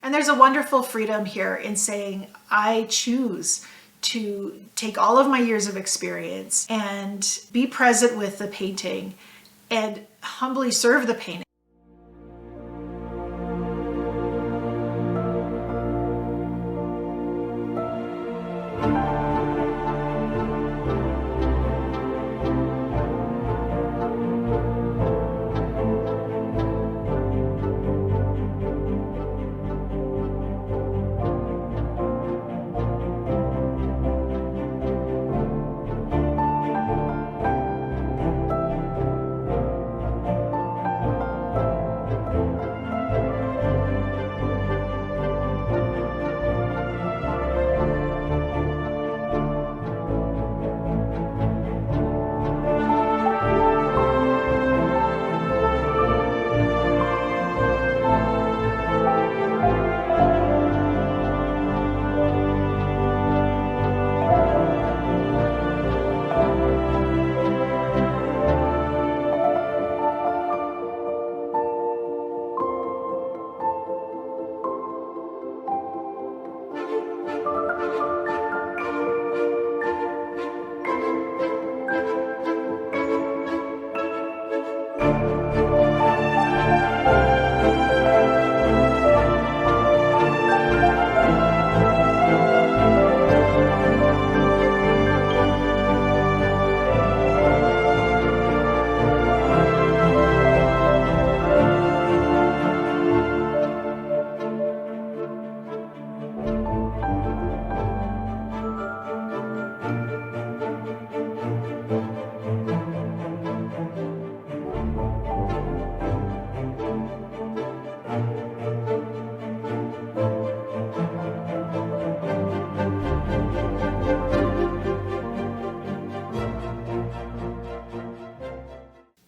And there's a wonderful freedom here in saying, I choose to take all of my years of experience and be present with the painting and humbly serve the painting.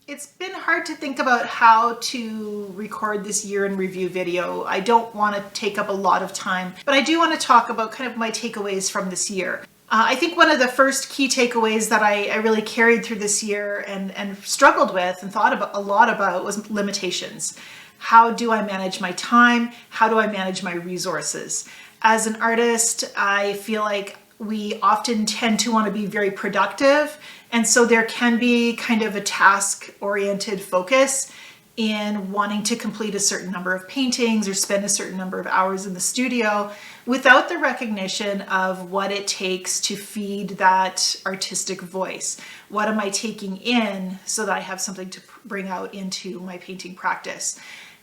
It's been hard to think about how to record this year in review video. I don't want to take up a lot of time, but I do want to talk about kind of my takeaways from this year. I think one of the first key takeaways that I really carried through this year and struggled with and thought about a lot about was limitations. How do I manage my time? How do I manage my resources? As an artist, I feel like we often tend to want to be very productive, and so there can be kind of a task-oriented focus in wanting to complete a certain number of paintings or spend a certain number of hours in the studio without the recognition of what it takes to feed that artistic voice. What am I taking in so that I have something to bring out into my painting practice?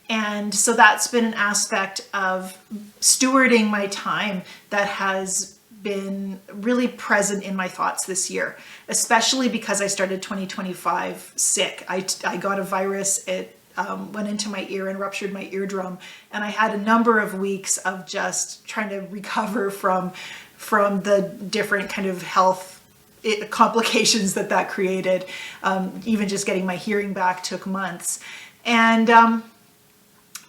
And so that's been an aspect of stewarding my time that has been really present in my thoughts this year, especially because I started 2025 sick. I got a virus. It went into my ear and ruptured my eardrum. And I had a number of weeks of just trying to recover from the different kind of health complications that created. Even just getting my hearing back took months. And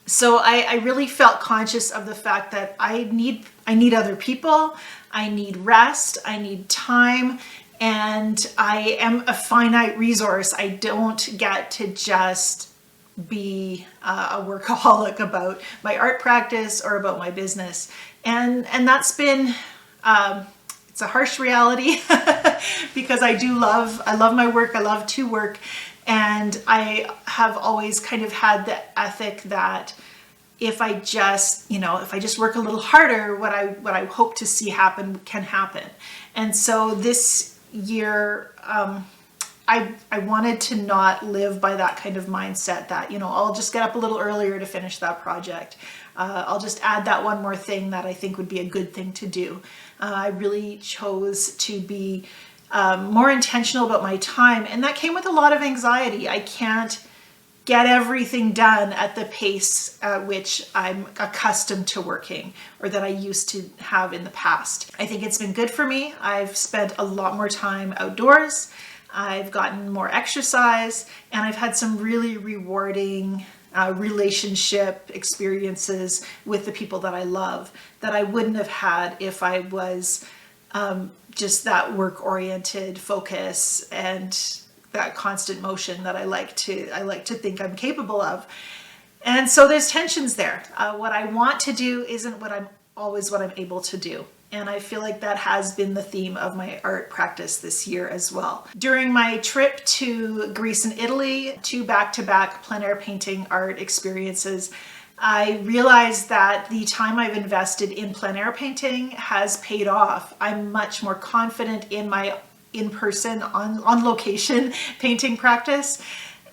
so I really felt conscious of the fact that I need other people, I need rest, I need time, and I am a finite resource. I don't get to just be a workaholic about my art practice or about my business. And that's been, it's a harsh reality because I love my work, I love to work. And I have always kind of had the ethic that if I just work a little harder, what I hope to see happen can happen. And so this year, I wanted to not live by that kind of mindset that, I'll just get up a little earlier to finish that project. I'll just add that one more thing that I think would be a good thing to do. I really chose to be more intentional about my time, and that came with a lot of anxiety. I can't get everything done at the pace at which I'm accustomed to working or that I used to have in the past. I think it's been good for me. I've spent a lot more time outdoors. I've gotten more exercise, and I've had some really rewarding relationship experiences with the people that I love that I wouldn't have had if I was just that work-oriented focus and that constant motion that I like to think I'm capable of. And so there's tensions there. What I want to do isn't what I'm able to do. And I feel like that has been the theme of my art practice this year as well. During my trip to Greece and Italy, 2 back-to-back plein air painting art experiences, I realized that the time I've invested in plein air painting has paid off. I'm much more confident in my in-person, on location painting practice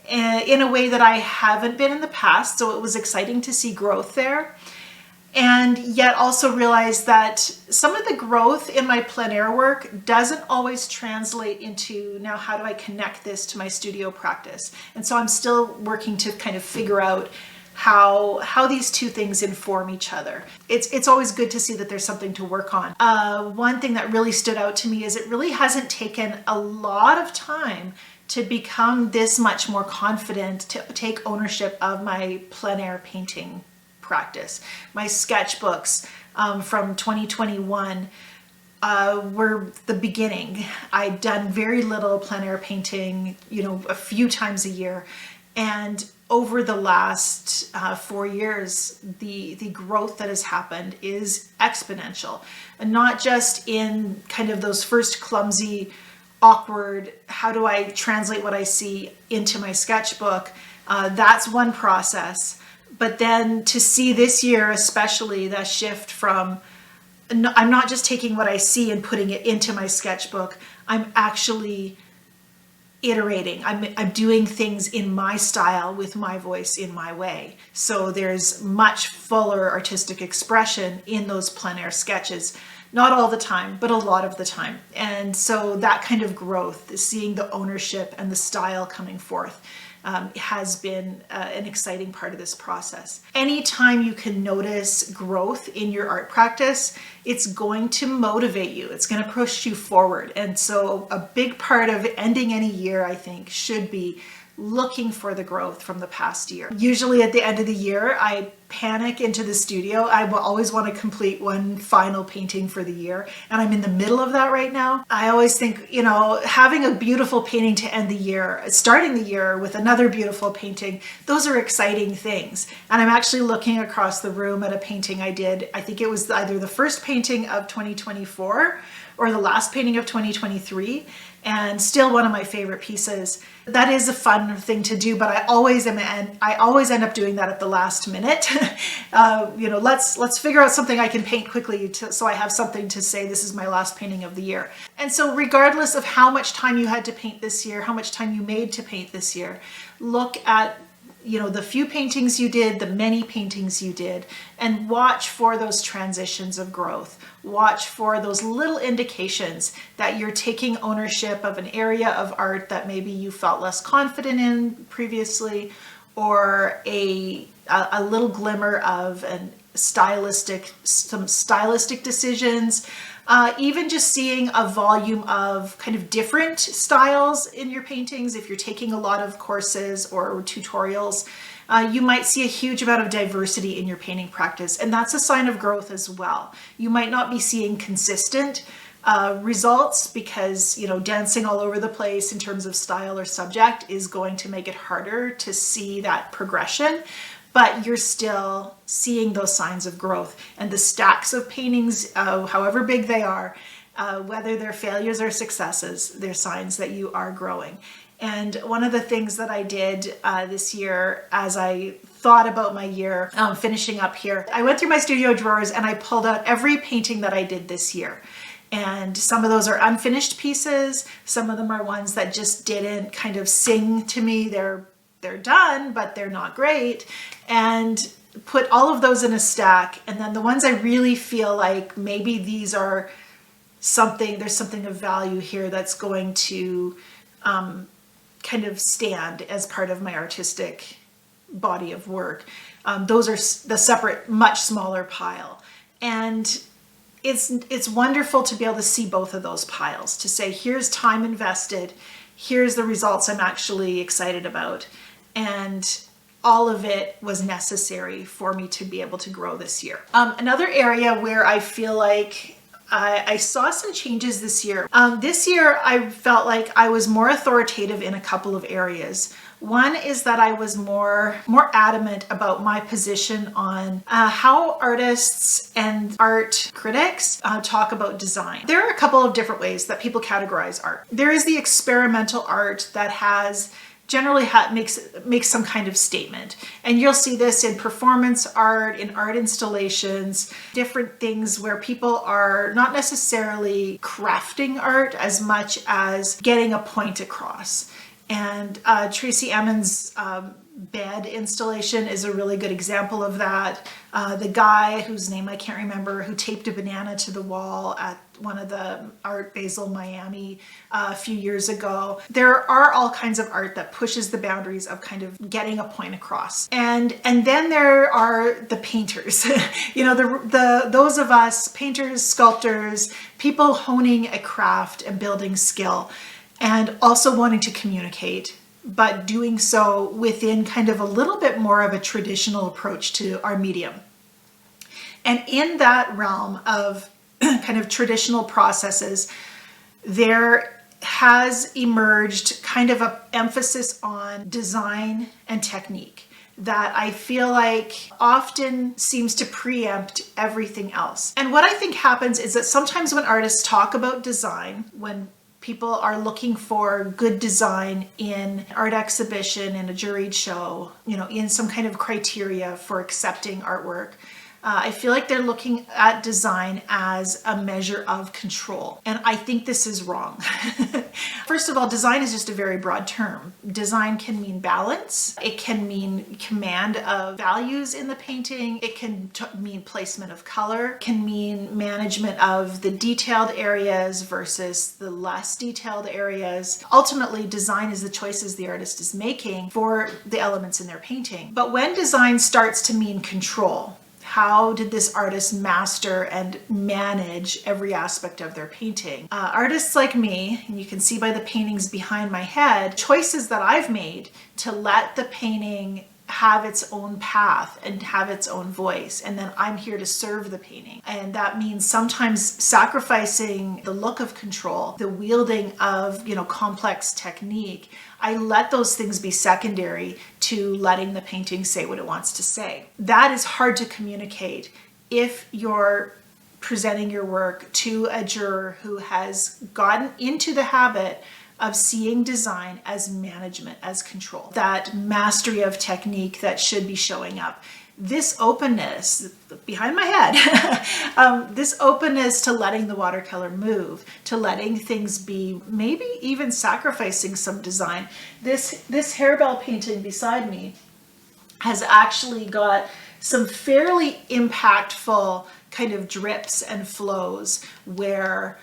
in a way that I haven't been in the past. So it was exciting to see growth there. And yet also realize that some of the growth in my plein air work doesn't always translate into, now how do I connect this to my studio practice? And so I'm still working to kind of figure out how these two things inform each other. It's always good to see that there's something to work on. One thing that really stood out to me is it really hasn't taken a lot of time to become this much more confident to take ownership of my plein air painting practice. My sketchbooks from 2021 were the beginning. I'd done very little plein air painting, a few times a year. And over the last 4 years, the growth that has happened is exponential. And not just in kind of those first clumsy, awkward, how do I translate what I see into my sketchbook? That's one process. But then to see this year, especially that shift from, I'm not just taking what I see and putting it into my sketchbook, I'm actually iterating. I'm doing things in my style with my voice in my way. So there's much fuller artistic expression in those plein air sketches. Not all the time, but a lot of the time. And so that kind of growth, seeing the ownership and the style coming forth, has been an exciting part of this process. Anytime you can notice growth in your art practice, it's going to motivate you. It's going to push you forward. And so a big part of ending any year, I think, should be looking for the growth from the past year. Usually at the end of the year, I panic into the studio. I will always want to complete one final painting for the year, and I'm in the middle of that right now. I always think, having a beautiful painting to end the year, starting the year with another beautiful painting, those are exciting things. And I'm actually looking across the room at a painting I did. I think it was either the first painting of 2024 or the last painting of 2023, and still one of my favorite pieces. That is a fun thing to do, but I always end up doing that at the last minute. Let's figure out something I can paint quickly so I have something to say this is my last painting of the year. And so regardless of how much time you had to paint this year, how much time you made to paint this year, look at the few paintings you did, the many paintings you did, and watch for those transitions of growth. Watch for those little indications that you're taking ownership of an area of art that maybe you felt less confident in previously, or a little glimmer of some stylistic decisions. Even just seeing a volume of kind of different styles in your paintings. If you're taking a lot of courses or tutorials, you might see a huge amount of diversity in your painting practice, and that's a sign of growth as well. You might not be seeing consistent results because, dancing all over the place in terms of style or subject is going to make it harder to see that progression. But you're still seeing those signs of growth, and the stacks of paintings, however big they are, whether they're failures or successes, they're signs that you are growing. And one of the things that I did this year, as I thought about my year finishing up here, I went through my studio drawers and I pulled out every painting that I did this year. And some of those are unfinished pieces. Some of them are ones that just didn't kind of sing to me. They're done, but they're not great. And put all of those in a stack. And then the ones I really feel like maybe these are there's something of value here that's going to kind of stand as part of my artistic body of work. Those are the separate, much smaller pile. And it's wonderful to be able to see both of those piles, to say, here's time invested, here's the results I'm actually excited about. And all of it was necessary for me to be able to grow this year. Another area where I feel like I saw some changes this year. This year, I felt like I was more authoritative in a couple of areas. One is that I was more adamant about my position on how artists and art critics talk about design. There are a couple of different ways that people categorize art. There is the experimental art that generally makes some kind of statement. And you'll see this in performance art, in art installations, different things where people are not necessarily crafting art as much as getting a point across. And Tracy Emin's bed installation is a really good example of that. The guy whose name I can't remember, who taped a banana to the wall at one of the Art Basel Miami a few years ago. There are all kinds of art that pushes the boundaries of kind of getting a point across. And then there are the painters, those of us, painters, sculptors, people honing a craft and building skill and also wanting to communicate, but doing so within kind of a little bit more of a traditional approach to our medium. And in that realm of kind of traditional processes, there has emerged kind of an emphasis on design and technique that I feel like often seems to preempt everything else. And what I think happens is that sometimes when artists talk about design, when people are looking for good design in art exhibition, in a juried show, in some kind of criteria for accepting artwork, I feel like they're looking at design as a measure of control. And I think this is wrong. First of all, design is just a very broad term. Design can mean balance. It can mean command of values in the painting. It can mean placement of color. It can mean management of the detailed areas versus the less detailed areas. Ultimately, design is the choices the artist is making for the elements in their painting. But when design starts to mean control, how did this artist master and manage every aspect of their painting? Artists like me, and you can see by the paintings behind my head, choices that I've made to let the painting have its own path and have its own voice. And then I'm here to serve the painting. And that means sometimes sacrificing the look of control, the wielding of, complex technique. I let those things be secondary to letting the painting say what it wants to say. That is hard to communicate if you're presenting your work to a juror who has gotten into the habit of seeing design as management, as control, that mastery of technique that should be showing up. This openness behind my head, this openness to letting the watercolor move, to letting things be, maybe even sacrificing some design. This harebell painting beside me has actually got some fairly impactful kind of drips and flows where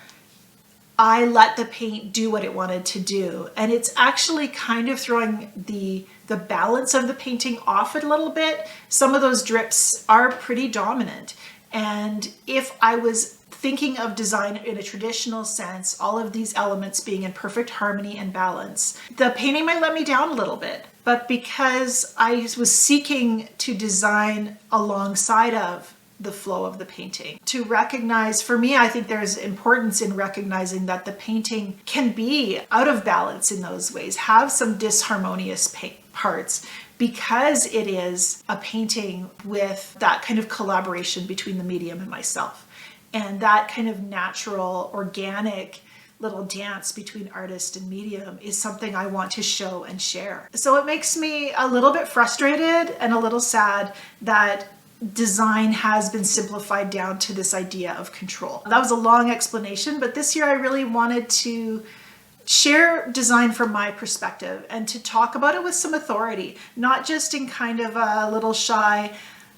I let the paint do what it wanted to do. And it's actually kind of throwing the balance of the painting off a little bit. Some of those drips are pretty dominant. And if I was thinking of design in a traditional sense, all of these elements being in perfect harmony and balance, the painting might let me down a little bit. But because I was seeking to design alongside of the flow of the painting, to recognize, for me, I think there's importance in recognizing that the painting can be out of balance in those ways, have some disharmonious parts, because it is a painting with that kind of collaboration between the medium and myself, and that kind of natural, organic little dance between artist and medium is something I want to show and share. So it makes me a little bit frustrated and a little sad that design has been simplified down to this idea of control. That was a long explanation, but this year I really wanted to share design from my perspective and to talk about it with some authority, not just in kind of a little shy,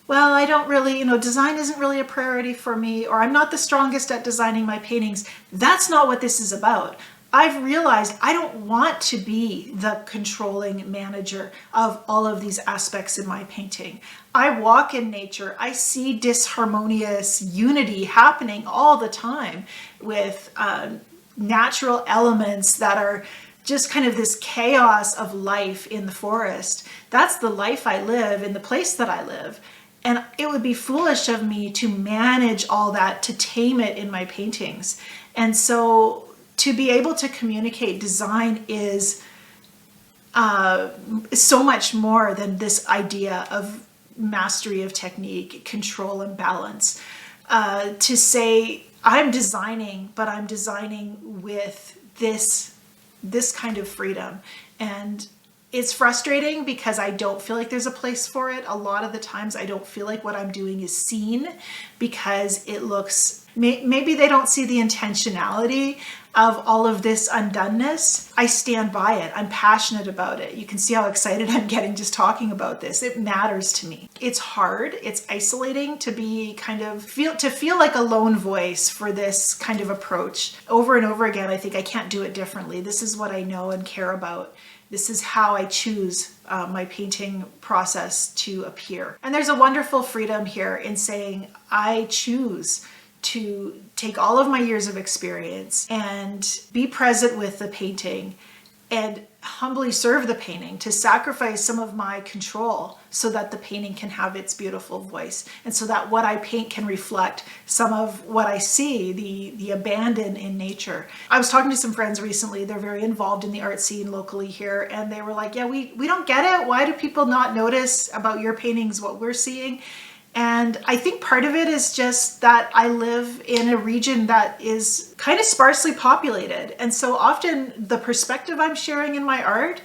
well, I don't really, design isn't really a priority for me, or I'm not the strongest at designing my paintings. That's not what this is about. I've realized I don't want to be the controlling manager of all of these aspects in my painting. I walk in nature. I see disharmonious unity happening all the time with natural elements that are just kind of this chaos of life in the forest. That's the life I live in the place that I live. And it would be foolish of me to manage all that, to tame it in my paintings. And so to be able to communicate design is so much more than this idea of mastery of technique, control and balance. To say I'm designing, but I'm designing with this kind of freedom. And it's frustrating because I don't feel like there's a place for it. A lot of the times I don't feel like what I'm doing is seen because it looks, maybe they don't see the intentionality of all of this undoneness. I stand by it. I'm passionate about it. You can see how excited I'm getting just talking about this. It matters to me. It's hard. It's isolating to be feel like a lone voice for this kind of approach. Over and over again, I think I can't do it differently. This is what I know and care about. This is how I choose my painting process to appear. And there's a wonderful freedom here in saying I choose to take all of my years of experience and be present with the painting and humbly serve the painting, to sacrifice some of my control so that the painting can have its beautiful voice, and so that what I paint can reflect some of what I see, the abandon in nature. I was talking to some friends recently. They're very involved in the art scene locally here, and they were like, yeah, we don't get it. Why do people not notice about your paintings what we're seeing? And I think part of it is just that I live in a region that is kind of sparsely populated. And so often the perspective I'm sharing in my art,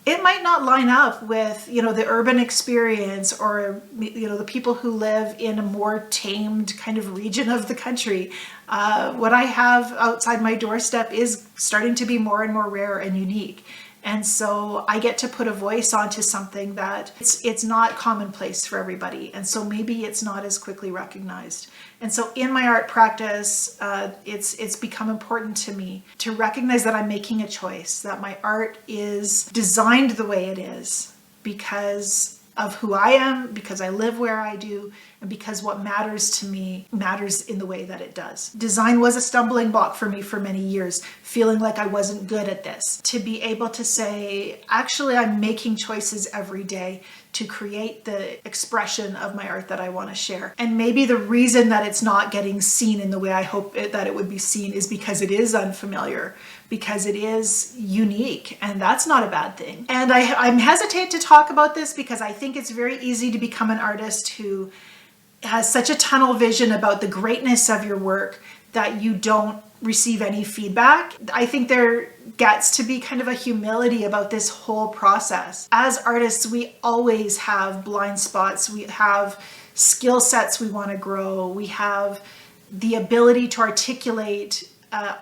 it might not line up with, the urban experience or, the people who live in a more tamed kind of region of the country. What I have outside my doorstep is starting to be more and more rare and unique. And so I get to put a voice onto something that it's not commonplace for everybody. And so maybe it's not as quickly recognized. And so in my art practice, it's become important to me to recognize that I'm making a choice, that my art is designed the way it is because of who I am, because I live where I do, and because what matters to me matters in the way that it does. Design was a stumbling block for me for many years, feeling like I wasn't good at this. To be able to say, actually, I'm making choices every day to create the expression of my art that I want to share. And maybe the reason that it's not getting seen in the way I hope that it would be seen is because it is unfamiliar, because it is unique, and that's not a bad thing. And I'm hesitant to talk about this because I think it's very easy to become an artist who has such a tunnel vision about the greatness of your work that you don't receive any feedback. I think there gets to be kind of a humility about this whole process. As artists, we always have blind spots. We have skill sets we want to grow. We have the ability to articulate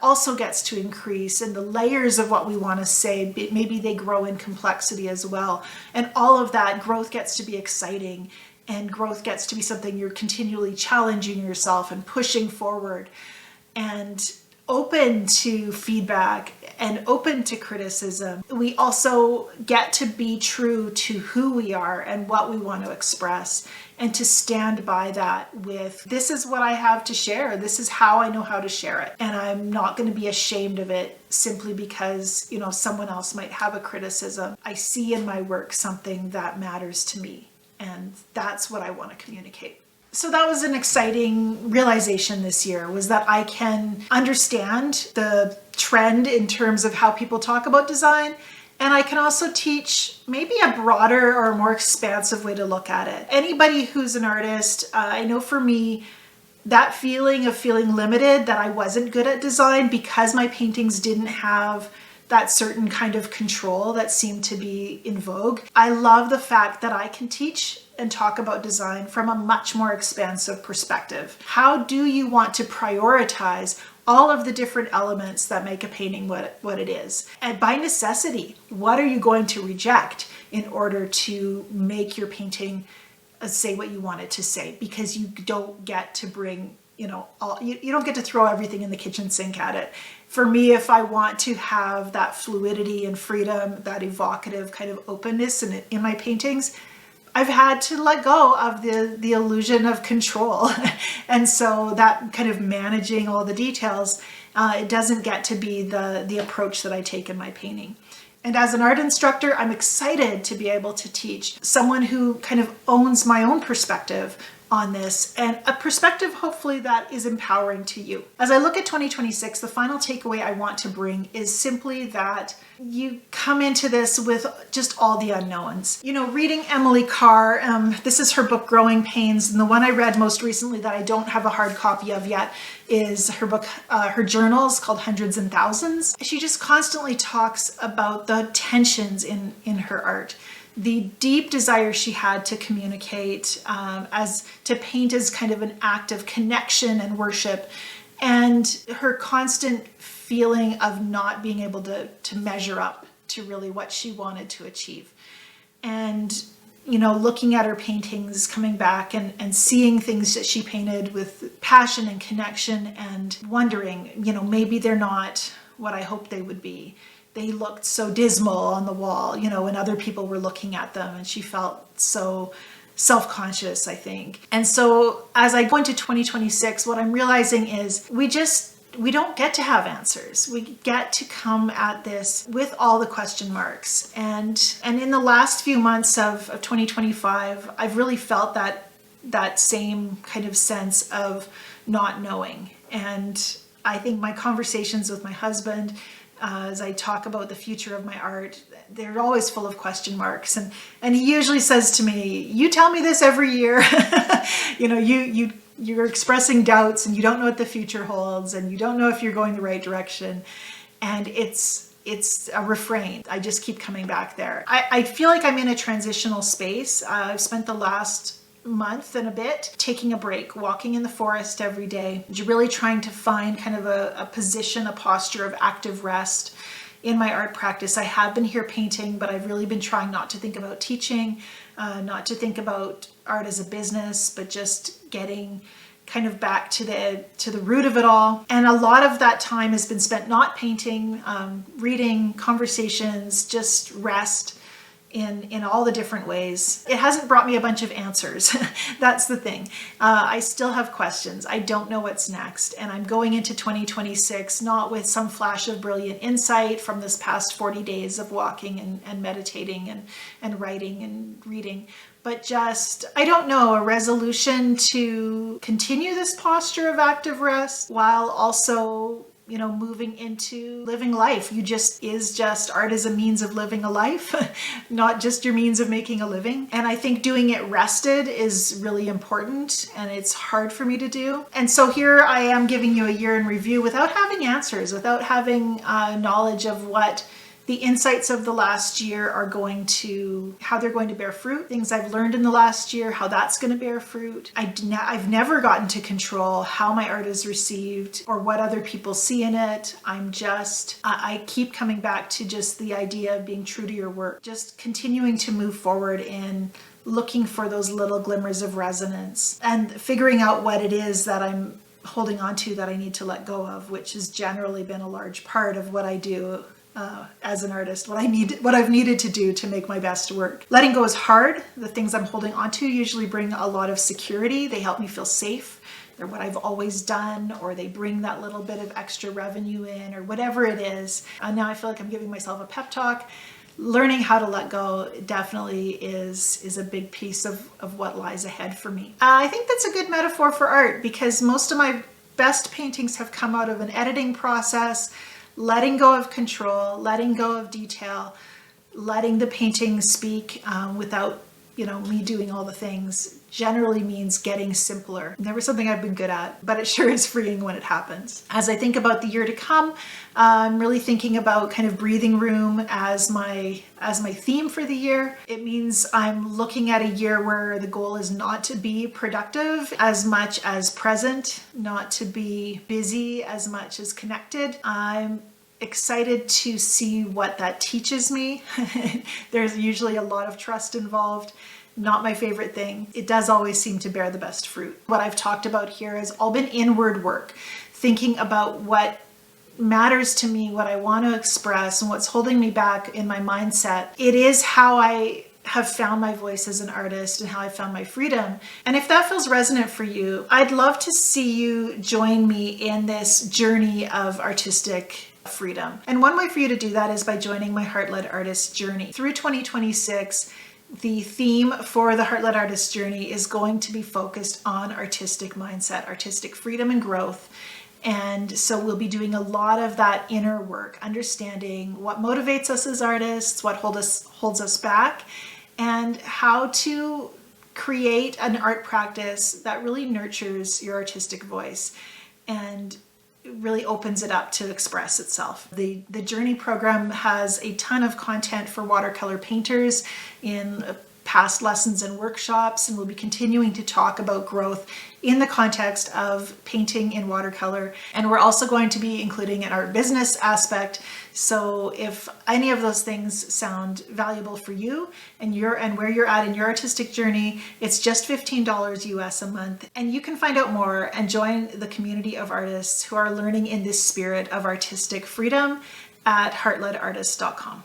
also gets to increase, and the layers of what we want to say, maybe they grow in complexity as well. And all of that growth gets to be exciting, and growth gets to be something you're continually challenging yourself and pushing forward and open to feedback and open to criticism. We also get to be true to who we are and what we want to express, and to stand by that with, this is what I have to share. This is how I know how to share it. And I'm not going to be ashamed of it simply because, someone else might have a criticism. I see in my work something that matters to me, and that's what I want to communicate. So that was an exciting realization this year, was that I can understand the trend in terms of how people talk about design, and I can also teach maybe a broader or more expansive way to look at it. Anybody who's an artist, I know for me, that feeling of feeling limited, that I wasn't good at design because my paintings didn't have that certain kind of control that seemed to be in vogue. I love the fact that I can teach and talk about design from a much more expansive perspective. How do you want to prioritize all of the different elements that make a painting what it is? And by necessity, what are you going to reject in order to make your painting say what you want it to say? Because you don't get to bring, you don't get to throw everything in the kitchen sink at it. For me, if I want to have that fluidity and freedom, that evocative kind of openness in my paintings, I've had to let go of the illusion of control. And so that kind of managing all the details, it doesn't get to be the approach that I take in my painting. And as an art instructor, I'm excited to be able to teach someone who kind of owns my own perspective on this, and a perspective hopefully that is empowering to you. As I look at 2026, the final takeaway I want to bring is simply that you come into this with just all the unknowns. You know, reading Emily Carr, this is her book Growing Pains, and the one I read most recently that I don't have a hard copy of yet is her book, her journals called Hundreds and Thousands. She just constantly talks about the tensions in her art. The deep desire she had to communicate, as to paint as kind of an act of connection and worship, and her constant feeling of not being able to measure up to really what she wanted to achieve. And, you know, looking at her paintings, coming back and seeing things that she painted with passion and connection, and wondering, you know, maybe they're not what I hoped they would be. They looked so dismal on the wall, you know, when other people were looking at them, and she felt so self-conscious, I think. And so as I go into 2026, what I'm realizing is we don't get to have answers. We get to come at this with all the question marks. And in the last few months of 2025, I've really felt that same kind of sense of not knowing. And I think my conversations with my husband, as I talk about the future of my art, they're always full of question marks. And he usually says to me, you tell me this every year. You know, you're expressing doubts, and you don't know what the future holds, and you don't know if you're going the right direction. And it's a refrain. I just keep coming back there. I feel like I'm in a transitional space. I've spent the last month and a bit taking a break, walking in the forest every day, really trying to find kind of a position, a posture of active rest in my art practice. I have been here painting, but I've really been trying not to think about teaching, not to think about art as a business, but just getting kind of back to the root of it all. And a lot of that time has been spent not painting, reading, conversations, just rest in all the different ways. It hasn't brought me a bunch of answers. That's the thing. I still have questions. I don't know what's next. And I'm going into 2026 not with some flash of brilliant insight from this past 40 days of walking and meditating and writing and reading, but just, I don't know, a resolution to continue this posture of active rest while also, you know, moving into living life. Art is a means of living a life, not just your means of making a living. And I think doing it rested is really important, and it's hard for me to do. And so here I am giving you a year in review without having answers, without having knowledge of what the insights of the last year are how they're going to bear fruit, things I've learned in the last year, how that's going to bear fruit. I've never gotten to control how my art is received or what other people see in it. I keep coming back to just the idea of being true to your work, just continuing to move forward in looking for those little glimmers of resonance and figuring out what it is that I'm holding on to that I need to let go of, which has generally been a large part of what I do as an artist, what I've needed to do to make my best work. Letting go is hard. The things I'm holding onto usually bring a lot of security. They help me feel safe. They're what I've always done, or they bring that little bit of extra revenue in, or whatever it is. Now I feel like I'm giving myself a pep talk. Learning how to let go definitely is a big piece of what lies ahead for me. I think that's a good metaphor for art, because most of my best paintings have come out of an editing process, letting go of control, letting go of detail, letting the painting speak without, me doing all the things, generally means getting simpler. Never something I've been good at, but it sure is freeing when it happens. As I think about the year to come, I'm really thinking about kind of breathing room as my theme for the year. It means I'm looking at a year where the goal is not to be productive as much as present, not to be busy as much as connected. I'm excited to see what that teaches me. There's usually a lot of trust involved. Not my favorite thing. It does always seem to bear the best fruit. What I've talked about here has all been inward work, thinking about what matters to me, what I want to express, and what's holding me back in my mindset. It is how I have found my voice as an artist and how I found my freedom. And if that feels resonant for you, I'd love to see you join me in this journey of artistic freedom. And one way for you to do that is by joining my Heart-Led Artist Journey. Through 2026, The theme for the Heart-Led Artist Journey is going to be focused on artistic mindset, artistic freedom and growth. And so we'll be doing a lot of that inner work, understanding what motivates us as artists, what holds us back, and how to create an art practice that really nurtures your artistic voice and really opens it up to express itself. The Journey program has a ton of content for watercolor painters in past lessons and workshops, and we'll be continuing to talk about growth in the context of painting in watercolor. And we're also going to be including an art business aspect. So if any of those things sound valuable for you and where you're at in your artistic journey, it's just $15 US a month. And you can find out more and join the community of artists who are learning in this spirit of artistic freedom at heartledartist.com.